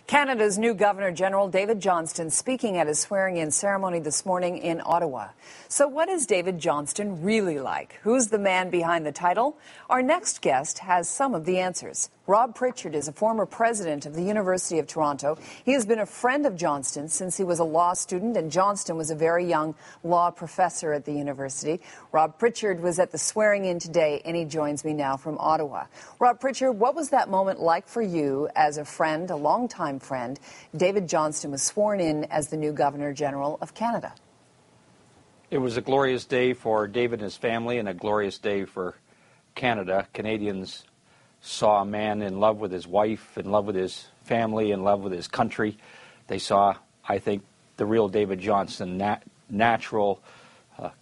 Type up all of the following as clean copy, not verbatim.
Canada's new Governor-General, David Johnston, speaking at his swearing-in ceremony this morning in Ottawa. So what is David Johnston really like? Who's the man behind the title? Our next guest has some of the answers. Rob Prichard is a former president of the University of Toronto. He has been a friend of Johnston since he was a law student, and Johnston was a very young law professor at the university. Rob Prichard was at the swearing-in today, and he joins me now from Ottawa. Rob Prichard, what was that moment like for you as a friend, a longtime friend? David Johnston was sworn in as the new Governor-General of Canada. It was a glorious day for David and his family, and a glorious day for Canada. Canadians saw a man in love with his wife, in love with his family, in love with his country. They saw, I think, the real David Johnston, natural,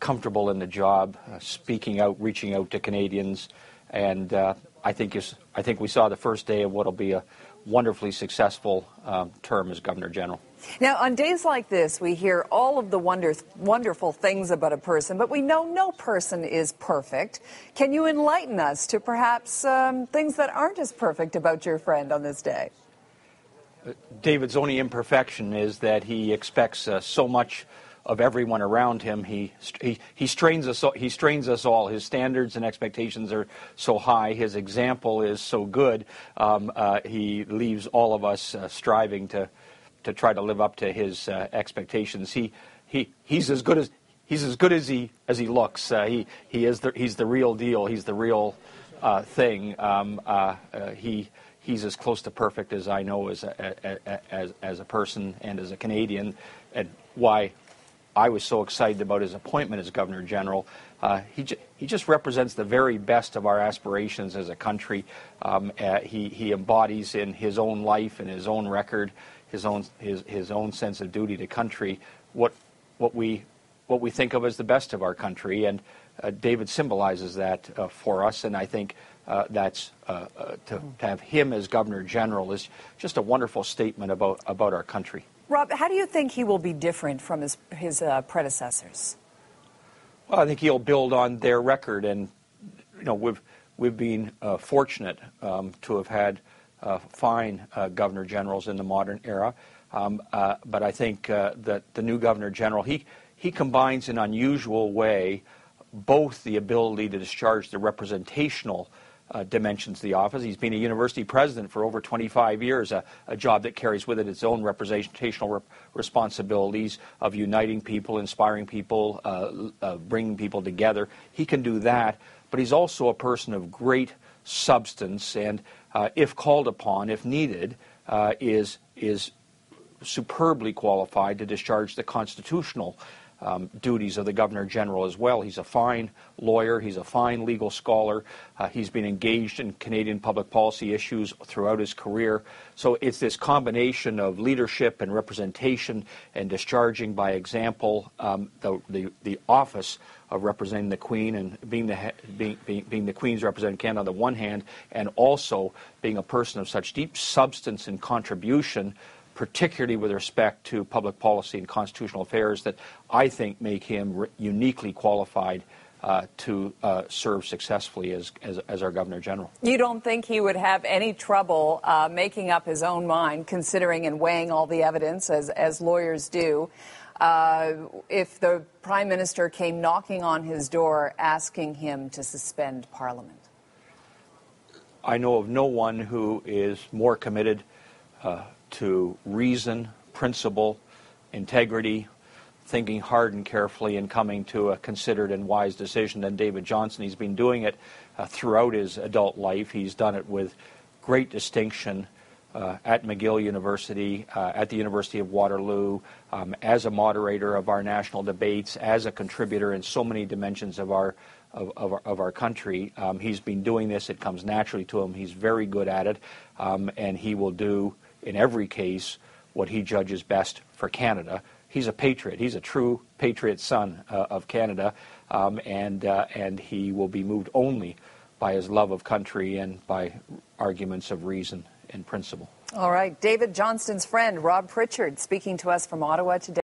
comfortable in the job, speaking out, reaching out to Canadians, and I think we saw the first day of what will be a wonderfully successful term as Governor General. Now, on days like this, we hear all of the wonderful things about a person, but we know no person is perfect. Can you enlighten us to perhaps things that aren't as perfect about your friend on this day? David's only imperfection is that he expects so much of everyone around him. He strains us. He strains us all. His standards and expectations are so high. His example is so good. He leaves all of us striving to try to live up to his expectations. He's as good as he looks. He's the real deal. He's the real thing. He's as close to perfect as I know as a person and as a Canadian, and why I was so excited about his appointment as Governor General. He just represents the very best of our aspirations as a country. He embodies in his own life and his own record, his own sense of duty to country, what we think of as the best of our country, and David symbolizes that for us. And I think to have him as Governor General is just a wonderful statement about our country. Rob, how do you think he will be different from his predecessors? Well, I think he'll build on their record, and we've been fortunate to have had fine Governor Generals in the modern era. But I think that the new Governor General he combines in an unusual way both the ability to discharge the representational dimensions of the office. He's been a university president for over 25 years, a job that carries with it its own representational responsibilities of uniting people, inspiring people, bringing people together. He can do that, but he's also a person of great substance, and if called upon, if needed, is superbly qualified to discharge the constitutional duties of the Governor General as well. He's a fine lawyer. He's a fine legal scholar. He's been engaged in Canadian public policy issues throughout his career. So it's this combination of leadership and representation and discharging by example the office of representing the Queen and being the Queen's representative in Canada on the one hand, and also being a person of such deep substance and contribution, particularly with respect to public policy and constitutional affairs, that I think make him uniquely qualified to serve successfully as our Governor General. You don't think he would have any trouble making up his own mind, considering and weighing all the evidence, as lawyers do, if the Prime Minister came knocking on his door asking him to suspend Parliament? I know of no one who is more committed to reason, principle, integrity, thinking hard and carefully and coming to a considered and wise decision than David Johnston. He's been doing it throughout his adult life. He's done it with great distinction at McGill University, at the University of Waterloo, as a moderator of our national debates, as a contributor in so many dimensions of our country. He's been doing this. It comes naturally to him. He's very good at it, and he will do in every case what he judges best for Canada. He's a patriot. He's a true patriot son of Canada, and he will be moved only by his love of country and by arguments of reason and principle. All right. David Johnston's friend, Rob Prichard, speaking to us from Ottawa today.